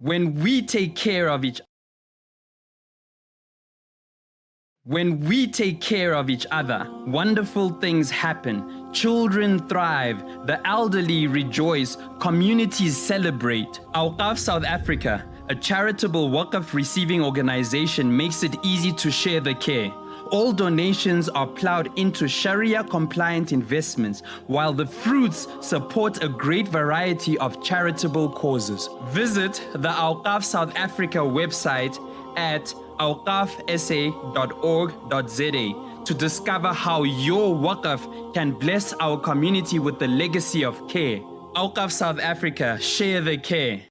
When we take care of each other, wonderful things happen. Children thrive, the elderly rejoice, communities celebrate. Awqaf South Africa, a charitable Waqf receiving organization, makes it easy to share the care. All donations are plowed into Sharia-compliant investments, while the fruits support a great variety of charitable causes. Visit the Awqaf South Africa website at awqafsa.org.za to discover how your Waqf can bless our community with the legacy of care. Awqaf South Africa, share the care.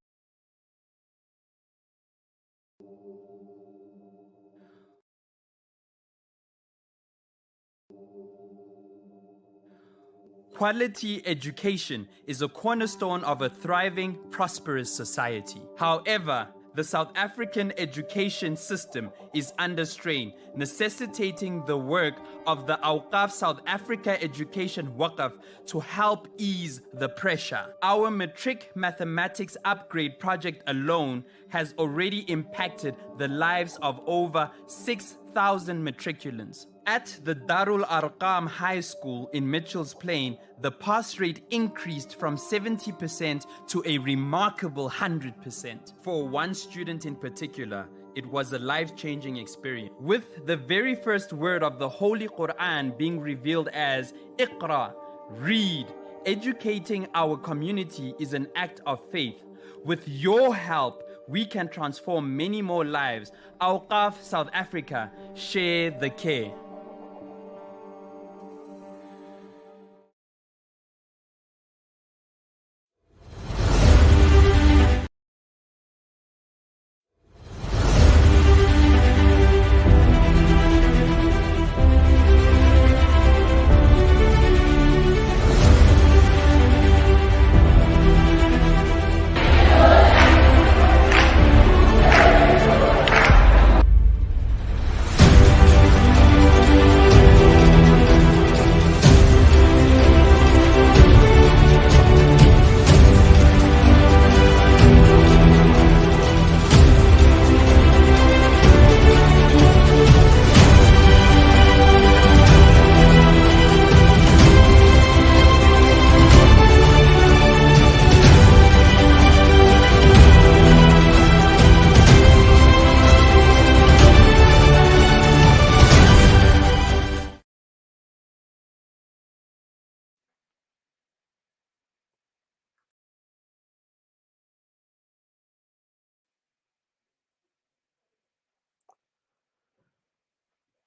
Quality education is a cornerstone of a thriving, prosperous society. However, the South African education system is under strain, necessitating the work of the Awqaf South Africa Education Waqf to help ease the pressure. Our Matric mathematics upgrade project alone has already impacted the lives of over 6,000 matriculants. At the Darul Arqam High School in Mitchell's Plain, the pass rate increased from 70% to a remarkable 100%. For one student in particular, it was a life-changing experience. With the very first word of the Holy Quran being revealed as Iqra, read, educating our community is an act of faith. With your help, we can transform many more lives. Awqaf South Africa, share the care.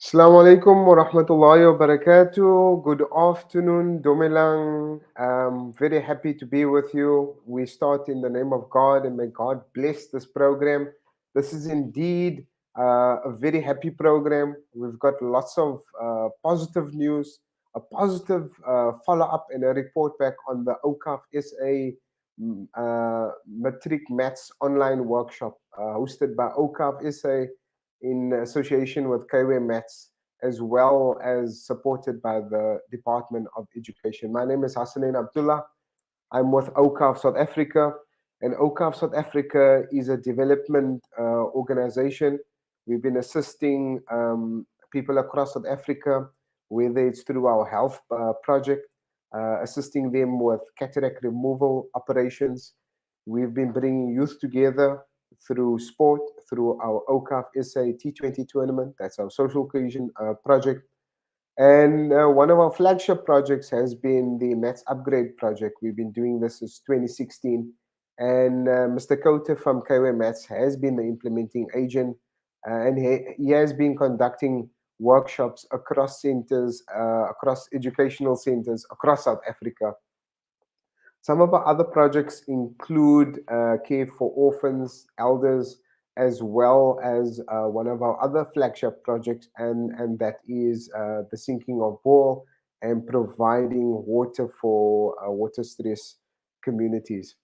Assalamu alaikum wa rahmatullahi wa barakatuh. Good afternoon, Domelang. Very happy to be with you. We start in the name of God and may God bless this program. This is indeed a very happy program. We've got lots of positive news, a positive follow-up and a report back on the OKAF SA Matric Maths online workshop hosted by OKAF SA in association with Kway Maths, as well as supported by the Department of Education. My name is Hasanain Abdullah. I'm with OKAF South Africa, and OKAF South Africa is a development organization. We've been assisting people across South Africa, whether it's through our health project, assisting them with cataract removal operations. We've been bringing youth together through sport, through our OKAF SA T20 tournament. That's our social cohesion project. And one of our flagship projects has been the Maths Upgrade project. We've been doing this since 2016. And Mr. Khota from Kway Maths has been the implementing agent. And he has been conducting workshops across centers, across educational centers across South Africa. Some of our other projects include care for orphans, elders, as well as one of our other flagship projects, and that is the sinking of bore and providing water for water stress communities.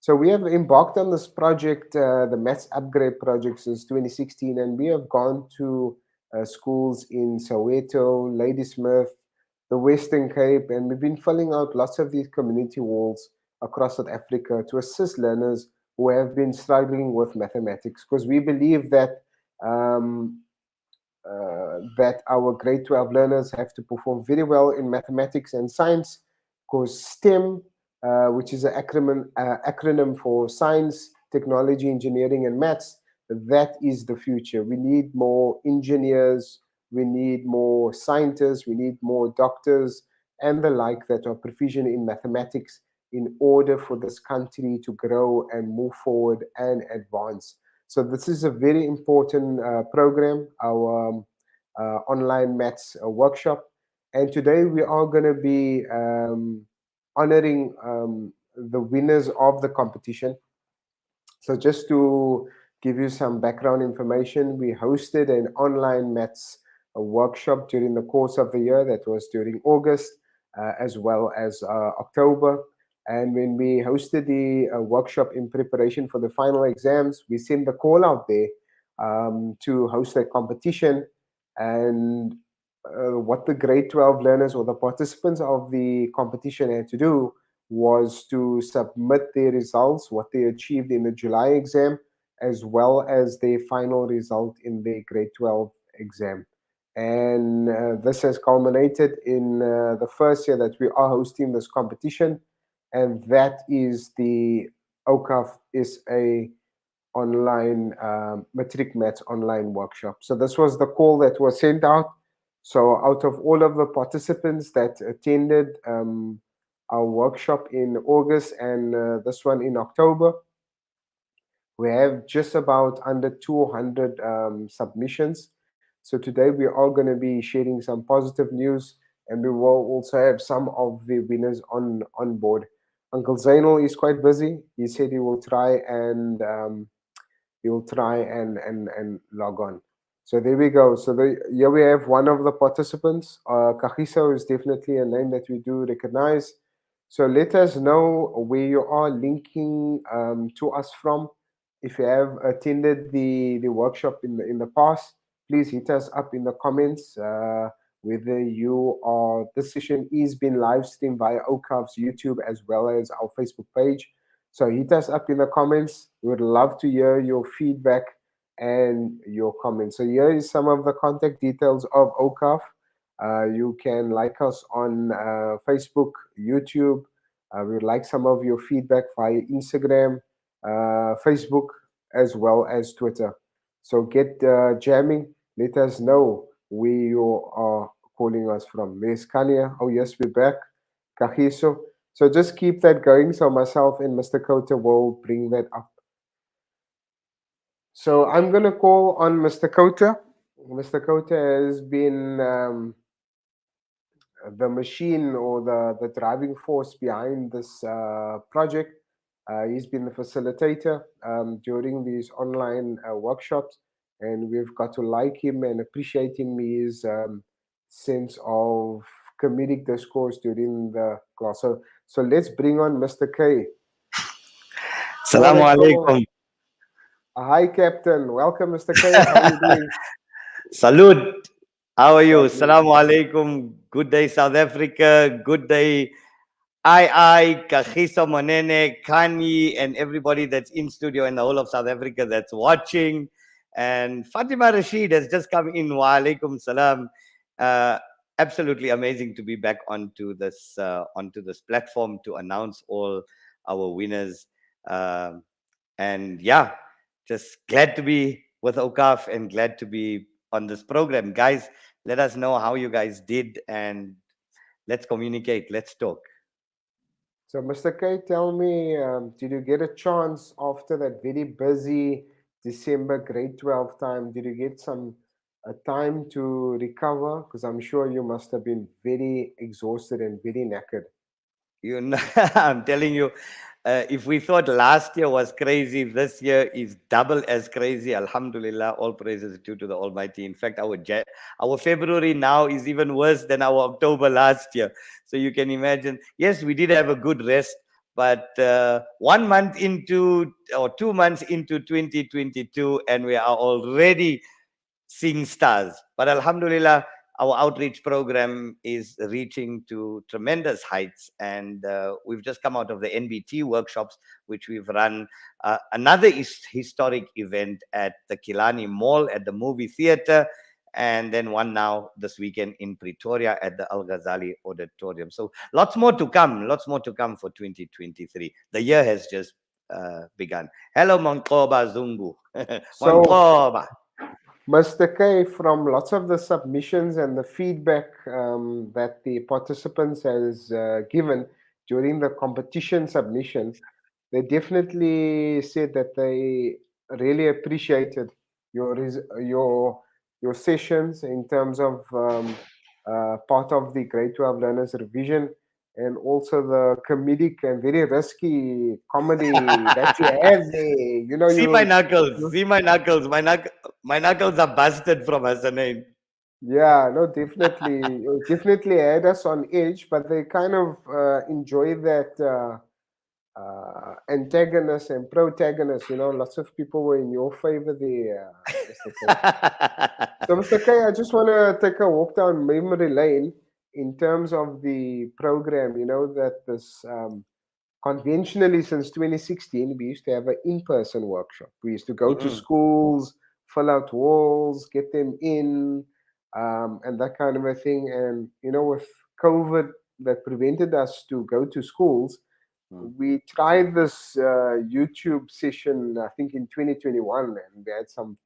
So we have embarked on this project, the Maths Upgrade project, since 2016, and we have gone to schools in Soweto, Ladysmith, the Western Cape, and we've been filling out lots of these community walls across South Africa to assist learners who have been struggling with mathematics, because we believe that um, that our grade 12 learners have to perform very well in mathematics and science, because STEM, which is an acronym for science, technology, engineering, and maths, that is the future. We need more engineers, we need more scientists, we need more doctors, and the like that are proficient in mathematics in order for this country to grow and move forward and advance. So this is a very important program, our online maths workshop. And today we are going to be honoring the winners of the competition. So just to give you some background information, we hosted an online maths workshop during the course of the year. That was during August as well as October. And when we hosted the workshop in preparation for the final exams, we sent the call out there to host a competition. And what the grade 12 learners or the participants of the competition had to do was to submit their results, what they achieved in the July exam, as well as their final result in their grade 12 exam. And this has culminated in the first year that we are hosting this competition, and that is the OKAF is a online Matric Maths online workshop. So this was the call that was sent out. So out of all of the participants that attended our workshop in August and this one in October, we have just about under 200 submissions. So today we are going to be sharing some positive news, and we will also have some of the winners on board. Uncle Zainal is quite busy. He said he will try and log on. So there we go. So here we have one of the participants. Kagiso is definitely a name that we do recognize. So let us know where you are linking to us from. If you have attended the workshop in the past, please hit us up in the comments. Whether you are, this session is being live streamed via OKAF's YouTube as well as our Facebook page. So hit us up in the comments. We would love to hear your feedback and your comments. So here is some of the contact details of OKAF. You can like us on Facebook, YouTube. We would like some of your feedback via Instagram, Facebook, as well as Twitter. So get jamming. Let us know where you are calling us from. There's Kania. Oh, yes, we're back. Kagiso. So just keep that going. So myself and Mr. Khota will bring that up. So I'm going to call on Mr. Khota. Mr. Khota has been the machine or the driving force behind this project. He's been the facilitator during these online workshops, and we've got to like him and appreciate him, his sense of comedic discourse during the class. So let's bring on Mr. K. Assalamu alaikum. Hi, Captain. Welcome, Mr. K. How are you doing? Salud. How are you? Lovely. Assalamu alaikum. Good day, South Africa. Good day, I, Kagiso Monene, Kani, and everybody that's in studio in the whole of South Africa that's watching. And Fatima Rashid has just come in. Wa alaikum salam. Absolutely amazing to be back onto this platform to announce all our winners. And yeah, just glad to be with OKAF and glad to be on this program. Guys, let us know how you guys did and let's communicate. Let's talk. So, Mr. K, tell me, did you get a chance after that very busy December grade 12 time? Did you get some time to recover? Because I'm sure you must have been very exhausted and very knackered. You know, I'm telling you, if we thought last year was crazy, this year is double as crazy. Alhamdulillah, all praises due to the Almighty. In fact, our February now is even worse than our October last year. So you can imagine. Yes, we did have a good rest, but 1 month into or 2 months into 2022, and we are already seeing stars. But Alhamdulillah, our outreach program is reaching to tremendous heights. And we've just come out of the NBT workshops, which we've run. Another historic event at the Kilani Mall at the movie theater, and then one now this weekend in Pretoria at the Al Ghazali Auditorium. So lots more to come, for 2023. The year has just begun. Hello, Monkoba Zungu. So, Monkoba. Mr. K, from lots of the submissions and the feedback that the participants has given during the competition submission, they definitely said that they really appreciated your sessions in terms of part of the grade 12 learners revision, and also the comedic and very risky comedy that you had there. You know, See my you knuckles. See my knuckles. My knuckles are busted from Hasanain. yeah, no, definitely, definitely had us on edge, but they kind of enjoy that antagonist and protagonist. You know, lots of people were in your favor there, Mr. K. So, Mr. K, I just want to take a walk down memory lane in terms of the program. You know that this conventionally since 2016 we used to have an in-person workshop. We used to go to schools, fill out walls, get them in, and that kind of a thing. And you know, with COVID that prevented us to go to schools, we tried this YouTube session, I think in 2021, and we had some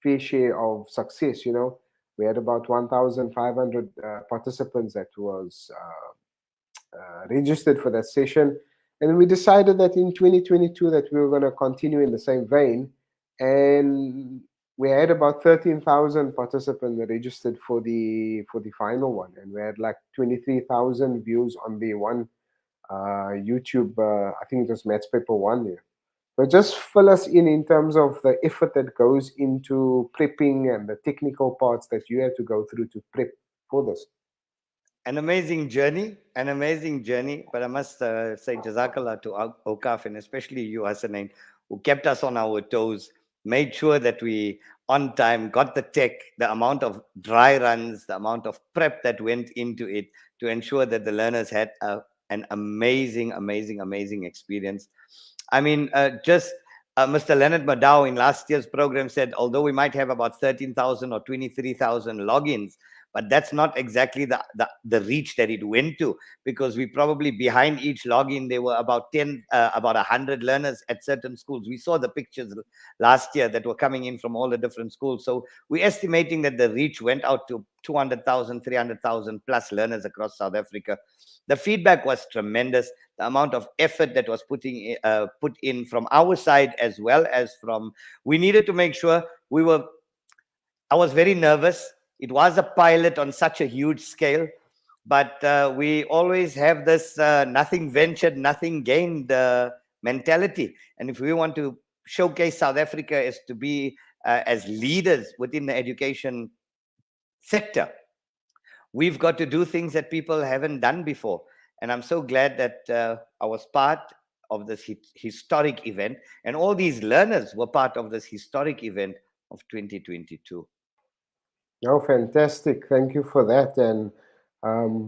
fair share of success. You know, we had about 1,500 participants that was registered for that session, and we decided that in 2022 that we were going to continue in the same vein, and we had about 13,000 participants registered for the final one, and we had like 23,000 views on the one YouTube. I think it was Maths Paper One. Yeah. So just fill us in terms of the effort that goes into prepping and the technical parts that you had to go through to prep for this. An amazing journey, But I must say, Jazakallah to OKAF, and especially you, Hasanain, who kept us on our toes, made sure that we, on time, got the tech, the amount of dry runs, the amount of prep that went into it to ensure that the learners had an amazing experience. I mean, just Mr. Leonard Maddow in last year's program said, although we might have about 13,000 or 23,000 logins, but that's not exactly the reach that it went to, because we probably behind each login there were about 100 learners at certain schools. We saw the pictures last year that were coming in from all the different schools. So we're estimating that the reach went out to 200,000, 300,000 plus learners across South Africa. The feedback was tremendous. The amount of effort that was put in from our side, as well as from, we needed to make sure I was very nervous. It was a pilot on such a huge scale, but we always have this nothing ventured, nothing gained mentality. And if we want to showcase South Africa as to be as leaders within the education sector, we've got to do things that people haven't done before. And I'm so glad that I was part of this historic event, and all these learners were part of this historic event of 2022. Oh, fantastic. Thank you for that. And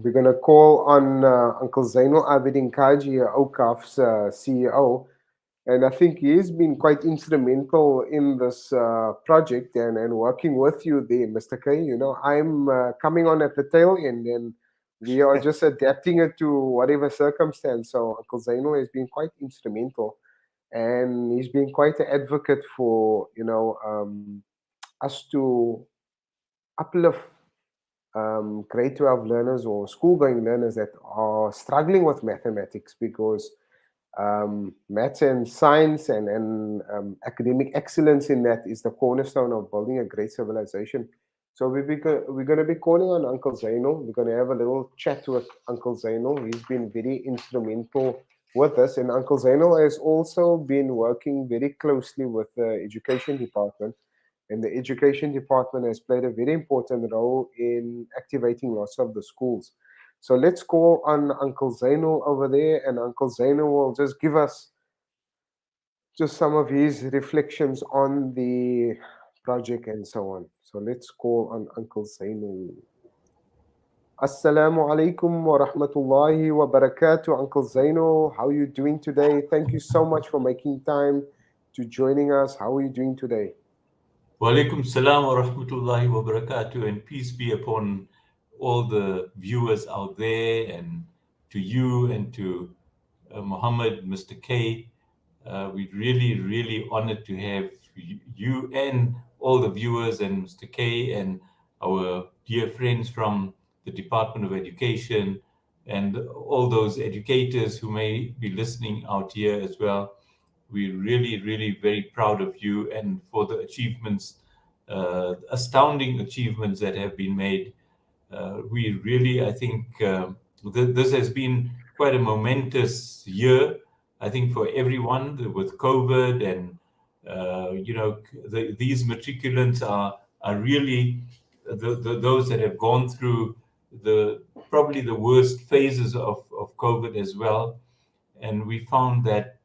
we're going to call on Uncle Zainul Abidin Kaji, OKAF's CEO. And I think he's been quite instrumental in this project and working with you there, Mr. K. You know, I'm coming on at the tail end, and we are just adapting it to whatever circumstance. So Uncle Zainul has been quite instrumental, and he's been quite an advocate for, you know, us to uplift grade 12 learners or school-going learners that are struggling with mathematics, because maths and science and academic excellence in that is the cornerstone of building a great civilization. So we're going to be calling on Uncle Zainul. We're going to have a little chat with Uncle Zainul. He's been very instrumental with us, and Uncle Zainul has also been working very closely with the education department. And the education department has played a very important role in activating lots of the schools. So let's call on Uncle Zainul over there, and Uncle Zainul will just give us just some of his reflections on the project and so on. So let's call on Uncle Zainul. Assalamu alaikum wa rahmatullahi wa barakatuh. Uncle Zaino, how are you doing today? Thank you so much for making time to joining us. How are you doing today? Walaikum salam wa rahmatullahi wa barakatuh, and peace be upon all the viewers out there, and to you and to Mohammed, Mr. K. We're really honored to have you and all the viewers and Mr. K and our dear friends from the Department of Education and all those educators who may be listening out here as well. We're really very proud of you and for the achievements, astounding achievements that have been made. We really, I think, this has been quite a momentous year, I think, for everyone with COVID, and these matriculants are really those that have gone through probably the worst phases of COVID as well. And we found that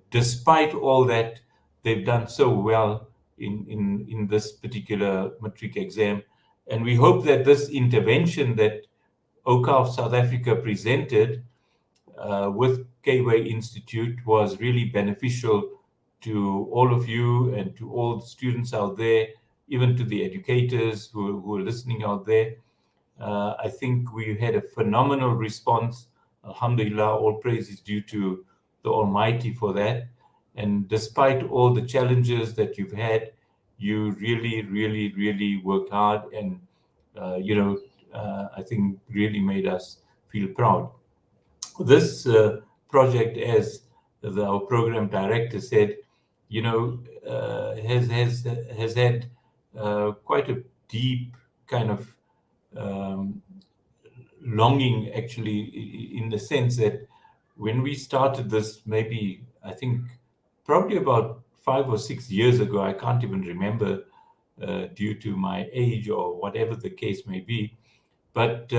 despite all that, they've done so well in this particular matric exam. And we hope that this intervention that OKAF South Africa presented with Kway Institute was really beneficial to all of you and to all the students out there, even to the educators who are listening out there. I think we had a phenomenal response. Alhamdulillah, all praise is due to the Almighty for that. And despite all the challenges that you've had, you really worked hard, and I think really made us feel proud. This project, as our program director said, has had quite a deep kind of longing, actually, in the sense that when we started this, maybe I think probably about 5 or 6 years ago, I can't even remember due to my age or whatever the case may be, but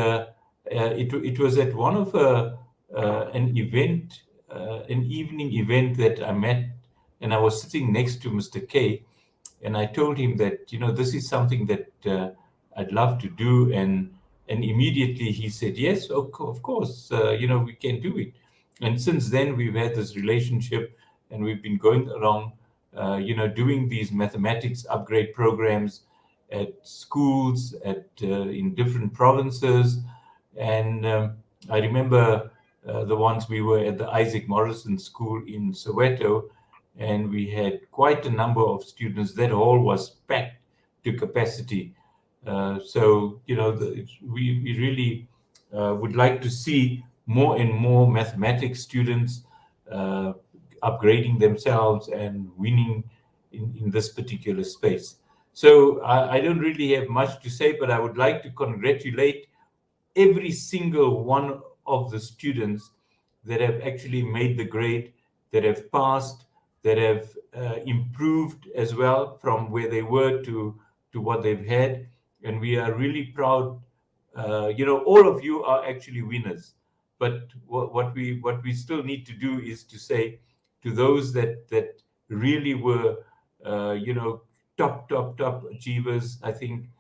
it was at one of an event, an evening event that I met, and I was sitting next to Mr. K, and I told him that this is something that I'd love to do, and immediately he said, yes, of course, we can do it. And since then, we've had this relationship, and we've been going along, doing these mathematics upgrade programs at schools, in different provinces. And I remember the ones we were at the Isaac Morrison School in Soweto, and we had quite a number of students. That hall was packed to capacity. So we really would like to see more and more mathematics students upgrading themselves and winning in this particular space. So I don't really have much to say, but I would like to congratulate every single one of the students that have actually made the grade, that have passed, that have improved as well from where they were to what they've had. And we are really proud. All of you are actually winners. But what we still need to do is to say to those that really were, top achievers, I think,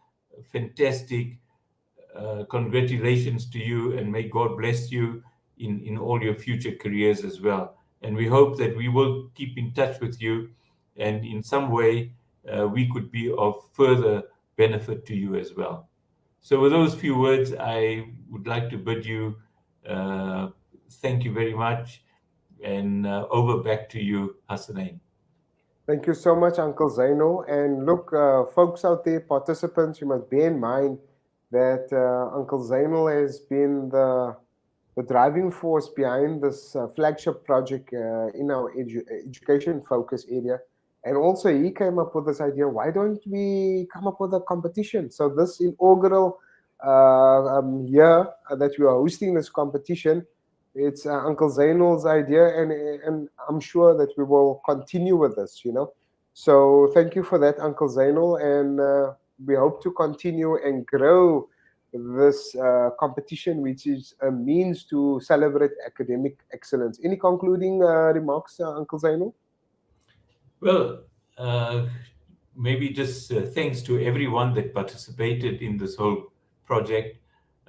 fantastic. Congratulations to you, and may God bless you in all your future careers as well. And we hope that we will keep in touch with you, and in some way we could be of further benefit to you as well. So with those few words, I would like to bid you thank you very much, and over back to you, Hasanain. Thank you so much, Uncle Zaino. And look, folks out there, participants, you must bear in mind that Uncle Zaino has been the driving force behind this flagship project in our education focus area. And also he came up with this idea, why don't we come up with a competition? So this inaugural year that we are hosting this competition, it's Uncle Zainul's idea, and I'm sure that we will continue with this, So thank you for that, Uncle Zainul, and we hope to continue and grow this competition, which is a means to celebrate academic excellence. Any concluding remarks, Uncle Zainul? Well, maybe just thanks to everyone that participated in this whole project.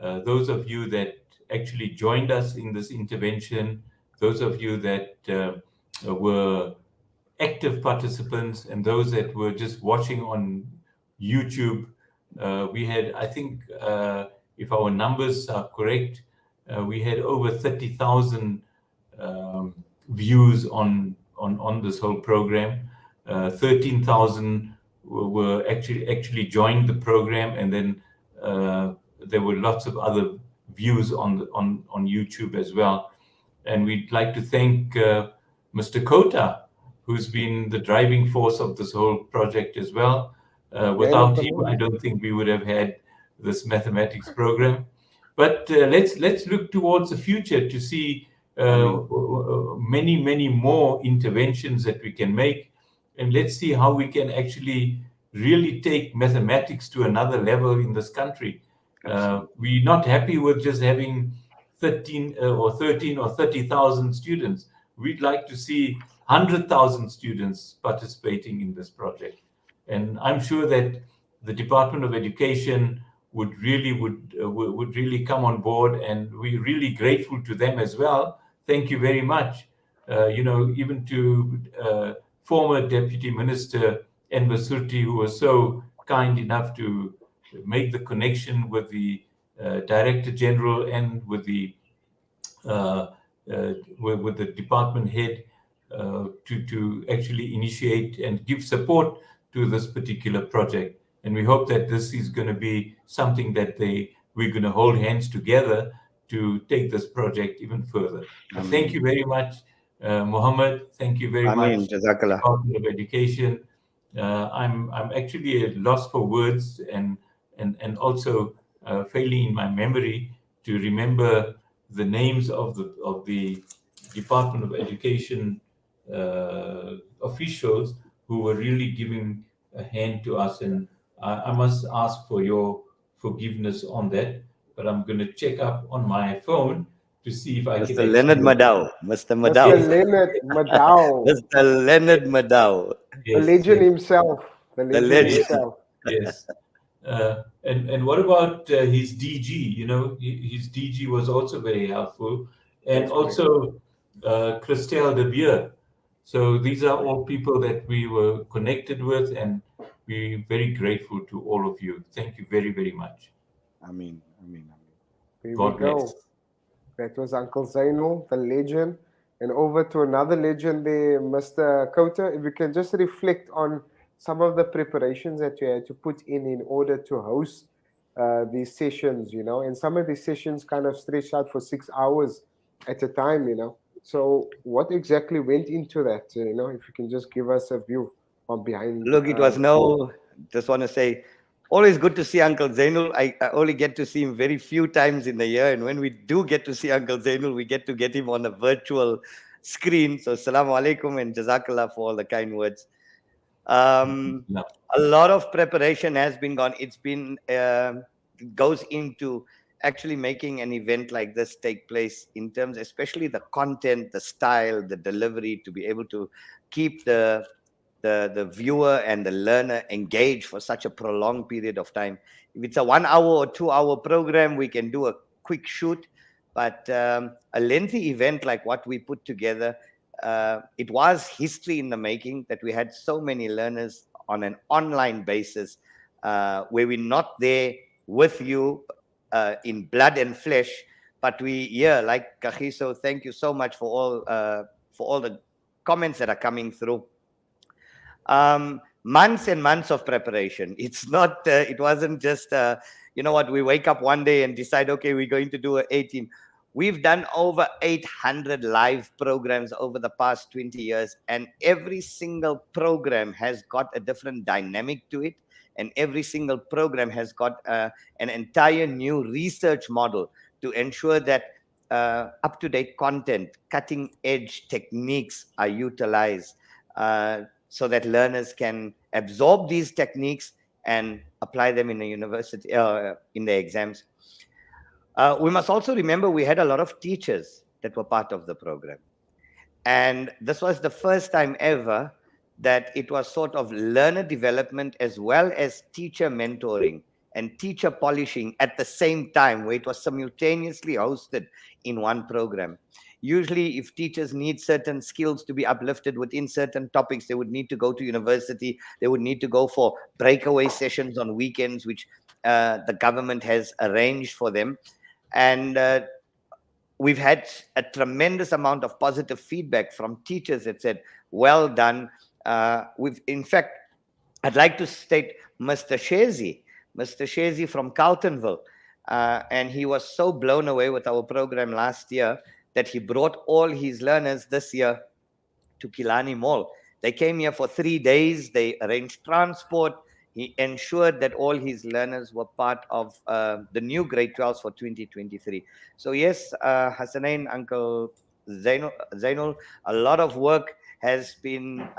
those of you that actually joined us in this intervention, those of you that were active participants, and those that were just watching on YouTube. We had, I think, if our numbers are correct, we had over 30,000 views on this whole program. 13,000 were actually joined the program, and then there were lots of other views on YouTube as well. And we'd like to thank Mr. Khota, who's been the driving force of this whole project as well. Without him, I don't think we would have had this mathematics program. But let's look towards the future to see many more interventions that we can make, and let's see how we can actually really take mathematics to another level in this country. We're not happy with just having 13 or 30,000 students. We'd like to see 100,000 students participating in this project, and I'm sure that the Department of Education would really come on board, and we're really grateful to them as well. Thank you very much. Even to former Deputy Minister Enver Surti, who was so kind enough to make the connection with the Director General and with the department head to actually initiate and give support to this particular project. And we hope that this is going to be something that we're going to hold hands together to take this project even further. Thank you very much, Mohammed. Thank you very much, Department of Education. I'm actually at loss for words and also failing in my memory to remember the names of the Department of Education officials who were really giving a hand to us, and I must ask for your forgiveness on that, but I'm going to check up on my phone to see if I can. Mr. Leonard Madau. Mr. Leonard Madau. Mr. Leonard Madau. Yes, the legend himself. The legend himself. Yes. And what about his DG? His DG was also very helpful, and that's also Christelle de Beer. So these are all people that we were connected with, and we're very grateful to all of you. Thank you very, very much. Amen. Here we go. That was Uncle Zainul, the legend. And over to another legend there, Mr. Khota. If you can just reflect on some of the preparations that you had to put in order to host these sessions, and some of these sessions kind of stretched out for 6 hours at a time, So what exactly went into that, if you can just give us a view from behind. Look, it was just want to say, always good to see Uncle Zainul. I only get to see him very few times in the year, and when we do get to see Uncle Zainul, we get to get him on a virtual screen. So assalamu alaikum and jazakallah for all the kind words. A lot of preparation has been gone. It's been goes into actually making an event like this take place, in terms especially the content, the style, the delivery, to be able to keep the viewer and the learner engaged for such a prolonged period of time. If it's a 1 hour or 2 hour program, we can do a quick shoot, but a lengthy event like what we put together, it was history in the making, that we had so many learners on an online basis, where we're not there with you in blood and flesh, but we here, like Kagiso, thank you so much for all the comments that are coming through. Months and months of preparation. It's not, it wasn't just, we wake up one day and decide, okay, we're going to do an 18. We've done over 800 live programs over the past 20 years, and every single program has got a different dynamic to it, and every single program has got an entire new research model to ensure that up-to-date content, cutting-edge techniques are utilized, so that learners can absorb these techniques and apply them in the university, in the exams. We must also remember we had a lot of teachers that were part of the program. And this was the first time ever that it was sort of learner development as well as teacher mentoring. and teacher polishing at the same time, where it was simultaneously hosted in one program. Usually, if teachers need certain skills to be uplifted within certain topics, they would need to go to university. They would need to go for breakaway sessions on weekends, which the government has arranged for them. And we've had a tremendous amount of positive feedback from teachers that said, well done. In fact, I'd like to state Mr. Shezi from Carltonville. And he was so blown away with our program last year that he brought all his learners this year to Kilani Mall. They came here for 3 days. They arranged transport. He ensured that all his learners were part of the new grade 12s for 2023. So yes, Hasanain, Uncle Zainul, a lot of work has been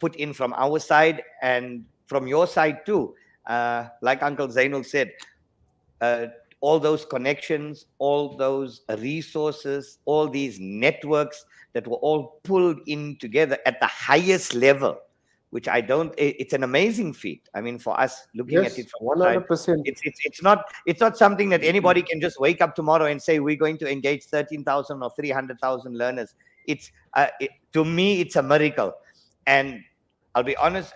put in from our side and from your side too. Like Uncle Zainul said, all those connections, all those resources, all these networks that were all pulled in together at the highest level, which it's an amazing feat. I mean, for us looking at it from 100%. it's not something that anybody can just wake up tomorrow and say, we're going to engage 13,000 or 300,000 learners. To me, it's a miracle. And I'll be honest,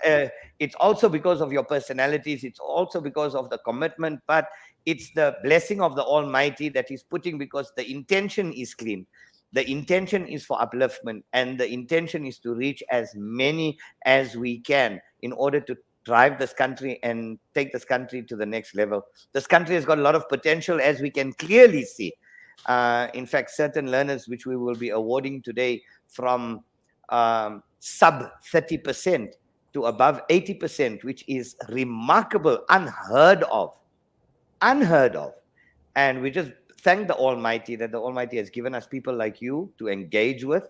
it's also because of your personalities. It's also because of the commitment, but it's the blessing of the Almighty that He's putting, because the intention is clean. The intention is for upliftment, and the intention is to reach as many as we can in order to drive this country and take this country to the next level. This country has got a lot of potential, as we can clearly see. In fact, certain learners, which we will be awarding today, from sub 30% to above 80%, which is remarkable, unheard of. And we just thank the Almighty that the Almighty has given us people like you to engage with,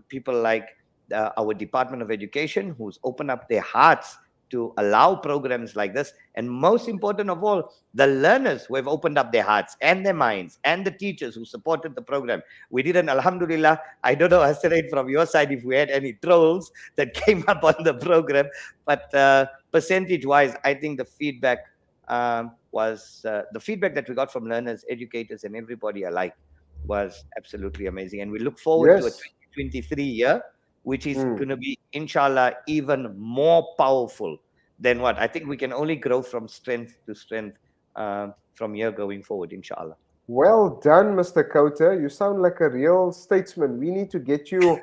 people like our Department of Education, who's opened up their hearts to allow programs like this. And most important of all, the learners who have opened up their hearts and their minds, and the teachers who supported the program. We didn't, alhamdulillah, I don't know, Hasanain, from your side, if we had any trolls that came up on the program, but percentage-wise, I think the feedback was the feedback that we got from learners, educators, and everybody alike was absolutely amazing. And we look forward to a 2023 year, which is going to be, inshallah, even more powerful than what. I think we can only grow from strength to strength from here going forward, inshallah. Well done, Mr. Khota. You sound like a real statesman. We need to get you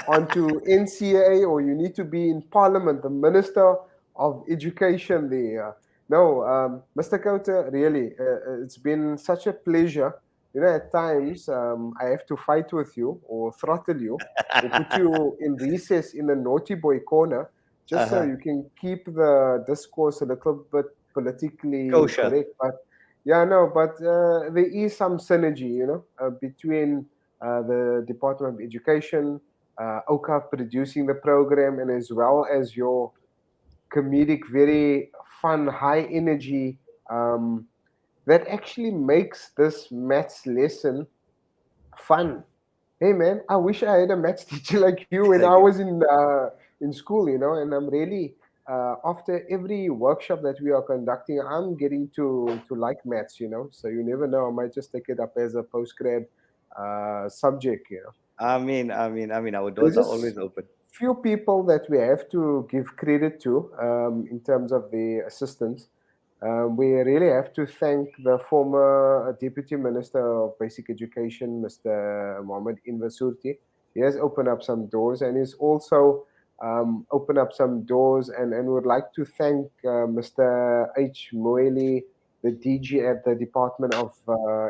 onto NCA, or you need to be in Parliament, the Minister of Education there. No, Mr. Khota, really, it's been such a pleasure. You know, at times I have to fight with you or throttle you or put you in recess in a naughty boy corner, just so you can keep the discourse a little bit politically correct. But there is some synergy, you know, between the Department of Education, OKAF producing the program, and as well as your comedic, very fun, high energy, that actually makes this maths lesson fun. Hey man, I wish I had a maths teacher like you when I was in school, you know. And I'm really after every workshop that we are conducting, I'm getting to like maths, you know. So you never know, I might just take it up as a postgrad subject, you know. I mean, our doors are always open. Few people that we have to give credit to in terms of the assistance. We really have to thank the former Deputy Minister of Basic Education, Mr. Mohammed Invasurti. He has opened up some doors, and he's also opened up some doors, and would like to thank Mr. H. Moeli, the DG at the Department of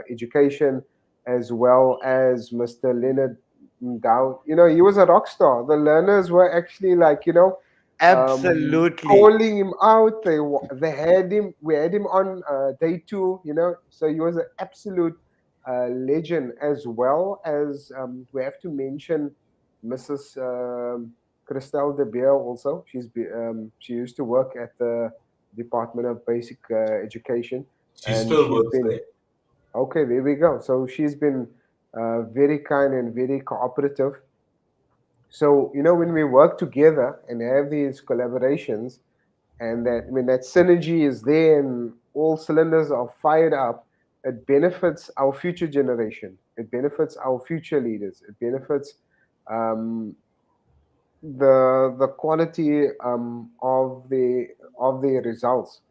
Education, as well as Mr. Leonard Mdau. You know, he was a rock star. The learners were actually like, you know, absolutely calling him out. They had him. We had him on day 2. You know, so he was an absolute legend, as well as we have to mention Mrs. Christelle de Beer also. She used to work at the Department of Basic Education. She still works there. Okay, there we go. So she's been very kind and very cooperative. So, you know, when we work together and have these collaborations, And that when that synergy is there and all cylinders are fired up, it benefits our future generation. It benefits our future leaders. It benefits the quality of the results.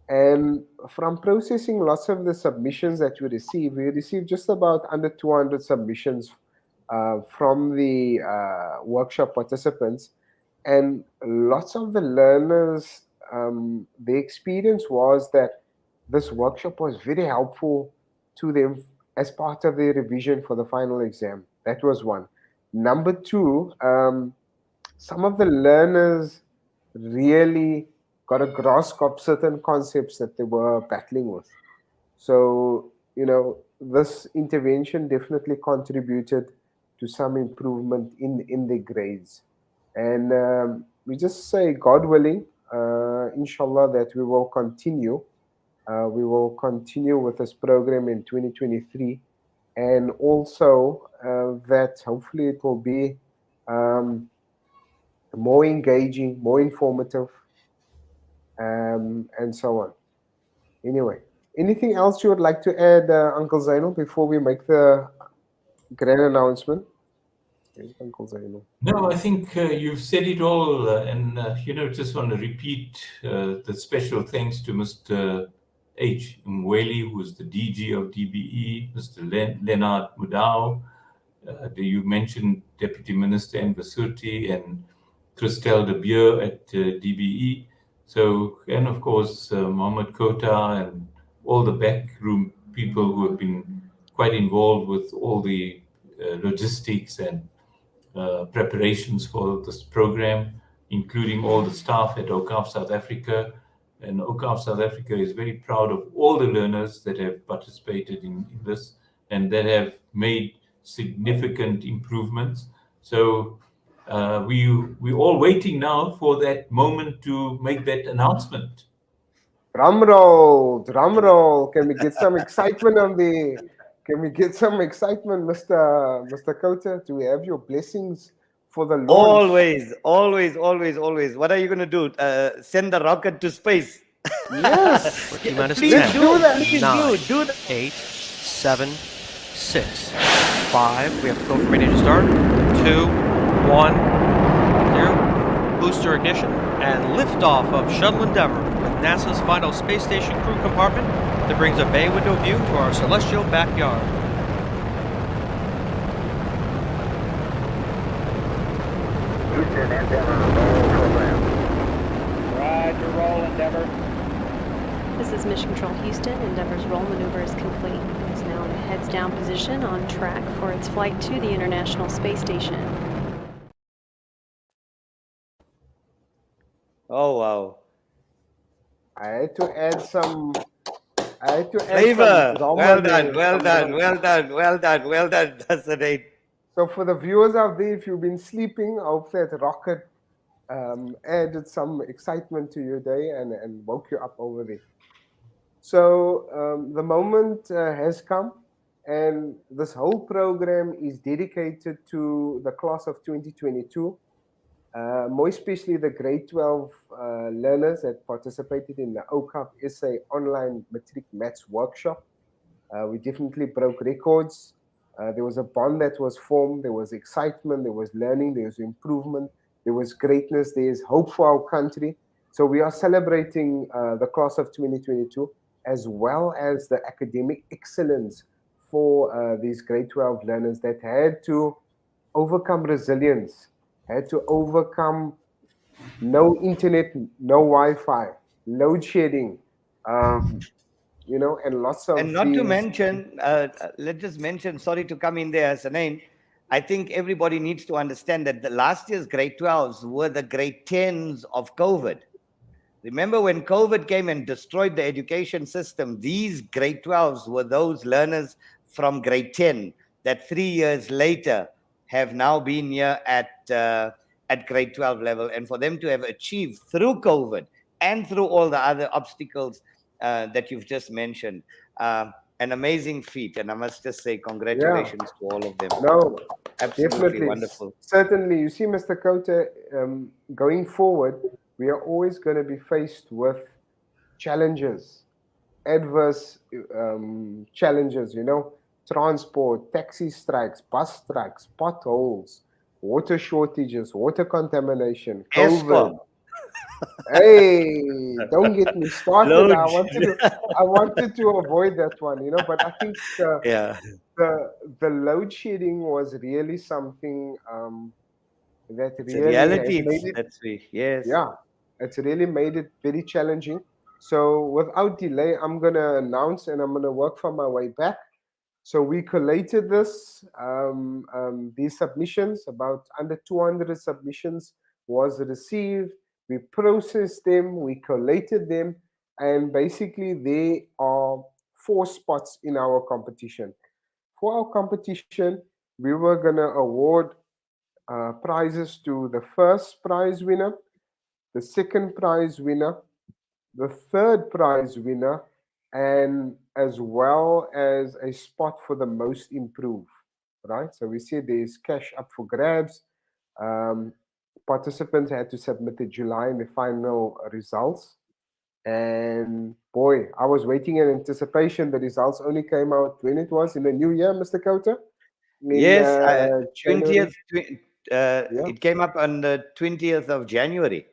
And from processing lots of the submissions that we received just about under 200 submissions from the workshop participants. And lots of the learners, the experience was that this workshop was very helpful to them as part of their revision for the final exam. That was one. Number two, some of the learners really got a grasp of certain concepts that they were battling with. So, this intervention definitely contributed to some improvement in the grades. And we just say, God willing, inshallah, that we will continue. We will continue with this program in 2023. And also that hopefully it will be more engaging, more informative, and so on. Anyway, anything else you would like to add, Uncle Zainul, before we make the grand announcement? Uncle Zainul. No, I think you've said it all, and just want to repeat the special thanks to Mr. H. Mweli, who is the DG of DBE, Mr. Leonard Mudau. You mentioned Deputy Minister Envasurti and Christelle de Beer at DBE. So, and of course, Mohammed Khota and all the backroom people who have been quite involved with all the logistics and preparations for this program, including all the staff at OKAF South Africa. And OKAF South Africa is very proud of all the learners that have participated in this and that have made significant improvements. So we're all waiting now for that moment to make that announcement. Drum roll, drum roll. Can we get some excitement on the? Can we get some excitement, Mr. Khota? Do we have your blessings for the launch? Always, always, always, always. What are you going to do? Send the rocket to space? Yes. Please 10, do that. 9, Do that. 8, 7, 6, 5. We have to go from ready to start. 2, 1, 0. Booster ignition and liftoff of Shuttle Endeavour with NASA's final space station crew compartment that brings a bay window view to our celestial backyard. Houston, Endeavour, roll program. Roger, roll, Endeavour. This is Mission Control Houston. Endeavour's roll maneuver is complete. It is now in a heads-down position on track for its flight to the International Space Station. Oh, wow. I had to add some. Flavor. drama Well there. done, well done, well done, well done, well done. That's the date. So for the viewers out there, if you've been sleeping, I hope that rocket added some excitement to your day and woke you up over there. So the moment has come, and this whole program is dedicated to the class of 2022, more especially the grade 12 learners that participated in the OKAF SA online Matric Maths workshop. We definitely broke records. There was a bond that was formed. There was excitement. There was learning. There was improvement. There was greatness. There is hope for our country. So we are celebrating the class of 2022 as well as the academic excellence for these grade 12 learners that had to overcome resilience, had to overcome no internet, no Wi-Fi, load shedding, and lots of And not to mention, let's just mention, sorry to come in there, Hasanain, I think everybody needs to understand that the last year's grade 12s were the grade 10s of COVID. Remember when COVID came and destroyed the education system, these grade 12s were those learners from grade 10 that 3 years later have now been here at grade 12 level. And for them to have achieved through COVID and through all the other obstacles that you've just mentioned, an amazing feat. And I must just say congratulations to all of them. No, Absolutely definitely. wonderful. Certainly. You see, Mr. Khota, going forward, we are always going to be faced with challenges, adverse challenges, you know, transport, taxi strikes, bus strikes, potholes, water shortages, water contamination, COVID. ESCOM, Hey, don't get me started. load. I wanted to avoid that one, you know, but I think Yeah, the load shedding was really something that it's a really has reality. made it, That's we. Yes. yeah, it's really made it very challenging. So without delay, I'm gonna announce and I'm gonna work from my way back. So we collated these submissions, about under 200 submissions was received. We processed them, we collated them, and basically there are 4 spots in our competition. For our competition, we were gonna award prizes to the first prize winner, the second prize winner, the third prize winner, and as well as a spot for the most improved, right? So we see there's cash up for grabs. Um, Participants had to submit in July in the final results. And boy, I was waiting in anticipation. The results only came out when it was in the new year, Mr. Khota, in Yes, January. 20th, Yeah, it came up on the 20th of January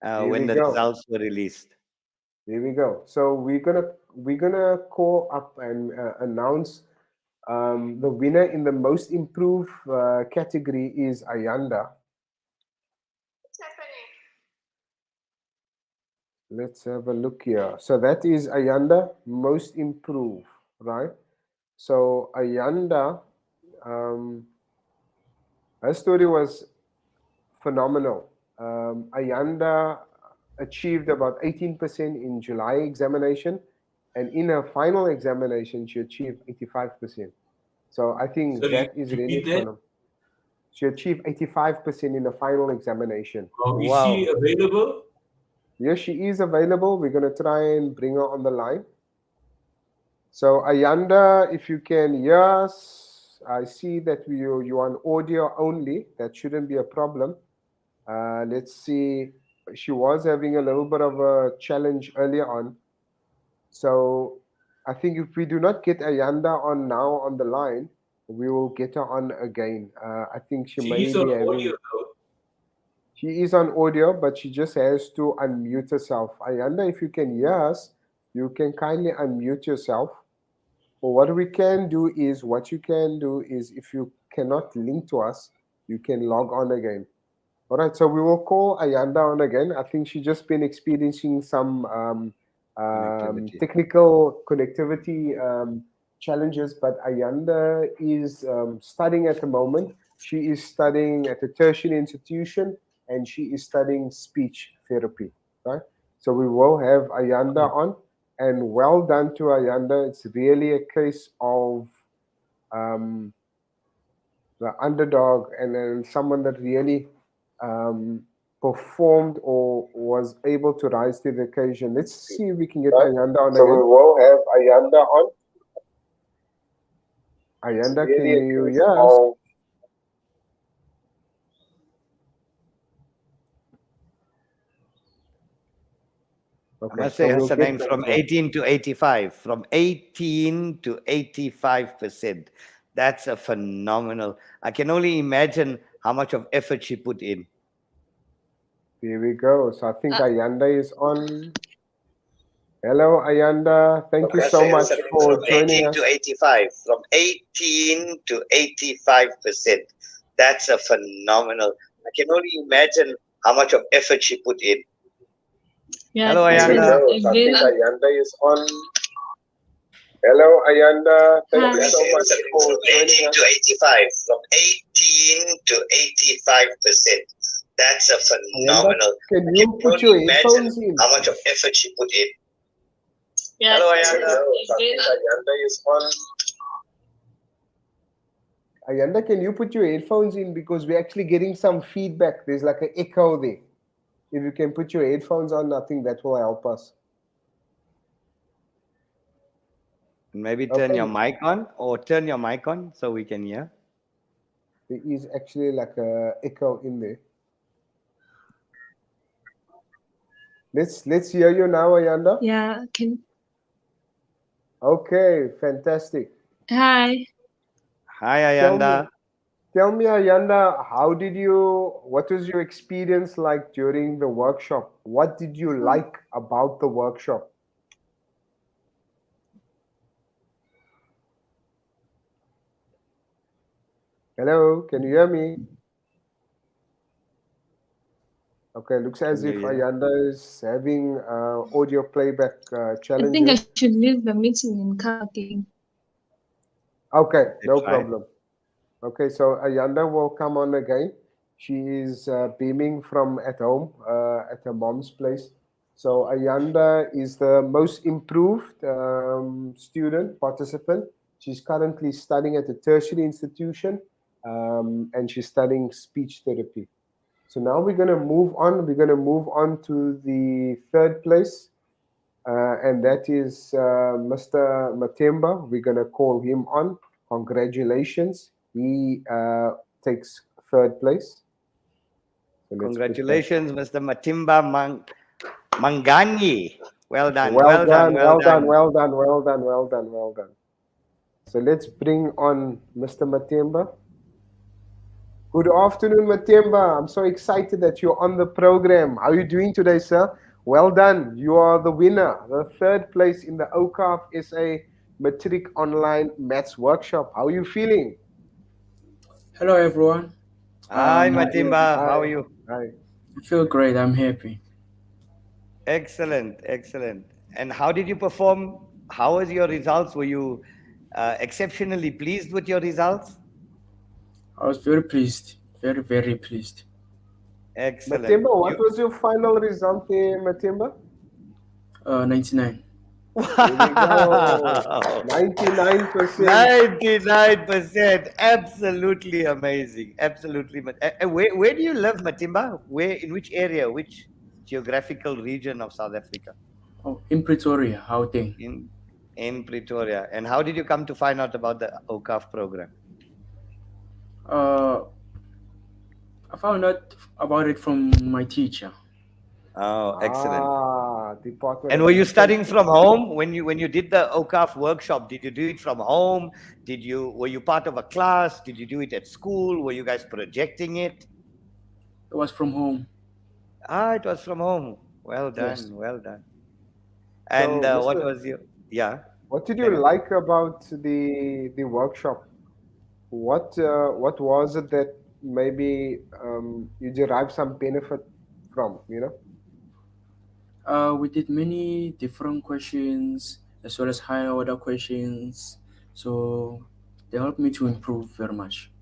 there when we the go. results were released. There we go. So we're gonna call up and announce the winner in the most improved category is Ayanda. Let's have a look here. So that is Ayanda, most improved, right? So Ayanda, her story was phenomenal. Ayanda achieved about 18% in July examination, and in her final examination, she achieved 85%. So I think So you that is really repeat that. phenomenal. She achieved 85% in the final examination. Is she Wow. available? Yes, she is available. We're going to try and bring her on the line. So Ayanda, if you can hear us, I see that you're on audio only. That shouldn't be a problem. Let's see. She was having a little bit of a challenge earlier on. So I think if we do not get Ayanda on now on the line, we will get her on again. I think she She may is on be audio having. though. She is on audio, but she just has to unmute herself. Ayanda, if you can hear us, you can kindly unmute yourself. Or what we can do is, if you cannot link to us, you can log on again. All right, so we will call Ayanda on again. I think she's just been experiencing some Connectivity. technical connectivity challenges, but Ayanda is studying at the moment. She is studying at a tertiary institution and she is studying speech therapy, right? So we will have Ayanda on, and well done to Ayanda. It's really a case of the underdog and then someone that really performed or was able to rise to the occasion. Let's see if we can get Ayanda on So we again. will have Ayanda on. Ayanda, Really can a you case hear us? of I Okay, must so say, we'll get Hasanain, from back to 18 to 85, from 18 to 85%. That's a phenomenal. I can only imagine how much of effort she put in. Here we go. So I think Ayanda is on. Hello, Ayanda. Thank you so much for joining 18 us. to 85, from 18 to 85%. That's a phenomenal. I can only imagine how much of effort she put in. Yeah, Hello, this Ayanda. is So I think Ayanda is on. Hello, Ayanda. Thank you so much for From 18 joining us. to 85, from 18 to 85%. That's a phenomenal. Can I you can put only your imagine headphones in? how much of effort she put in. Yeah, Hello, this Ayanda. is Ayanda is on. Ayanda, can you put your headphones in, because we're actually getting some feedback. There's like an echo there. If you can put your headphones on, I think that will help us. Maybe turn Okay. your mic on, or turn your mic on so we can hear. There is actually like a echo in there. Let's hear you now, Ayanda. Yeah. Okay, fantastic. Hi. Hi, Tell Ayanda. me, Ayanda, what was your experience like during the workshop? What did you like about the workshop? Hello, can you hear me? Okay, looks as if Ayanda is having audio playback I think I challenges. should leave the meeting and come again. Okay, no That's right. problem. Okay, so Ayanda will come on again. She is beaming from at home at her mom's place. So Ayanda is the most improved student participant. She's currently studying at a tertiary institution and she's studying speech therapy. So now we're going to move on. We're going to move on to the third place, and that is Mr. Matemba. We're going to call him on. Congratulations. He takes third place. So Congratulations, Mr. Matimba Mangani. Well done. Well done. So let's bring on Mr. Matemba. Good afternoon, Matemba. I'm so excited that you're on the program. How are you doing today, sir? Well done. You are the winner, the third place in the OKAF SA Matric Online Maths Workshop. How are you feeling? Hello, everyone. Hi, Matimba. How are you? Hi. I feel great. I'm happy. Excellent. And how did you perform? How was your results? Were you exceptionally pleased with your results? I was very pleased. Very, very pleased. Excellent. Matemba, what was your final result there, Matemba? 99. There we go. 99%. 99%. Absolutely amazing. Absolutely. Where do you live, Matimba? In which area? Which geographical region of South Africa? Oh, in Pretoria, Gauteng. In Pretoria. And how did you come to find out about the OKAF program? I found out about it from my teacher. Oh, excellent. Department. And were you studying from home when you did the OKAF workshop? Did you do it from home? Were you part of a class? Did you do it at school? Were you guys projecting it? It was from home. It was from home. Well done. Yes. Well done. And So, what was your What did you like about the workshop? What was it that maybe you derived some benefit from? We did many different questions as well as higher order questions. So they helped me to improve very much.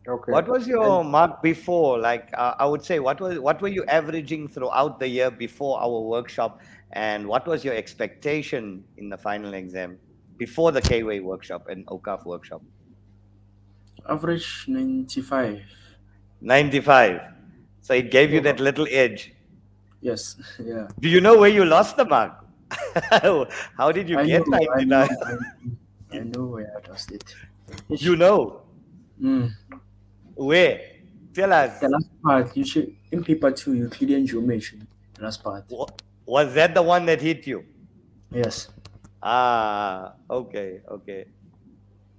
Okay. What was your mark before? Like I would say, what were you averaging throughout the year before our workshop, and what was your expectation in the final exam before the Kway workshop and OKAF workshop? Average 95. 95. So it gave you that little edge. Yes. Yeah. Do you know where you lost the mark? How did you get 99? I know where I lost it. You know? Where? Tell us. The last part, you should, in paper 2, Euclidean geometry. The last part. Was that the one that hit you? Yes. Okay.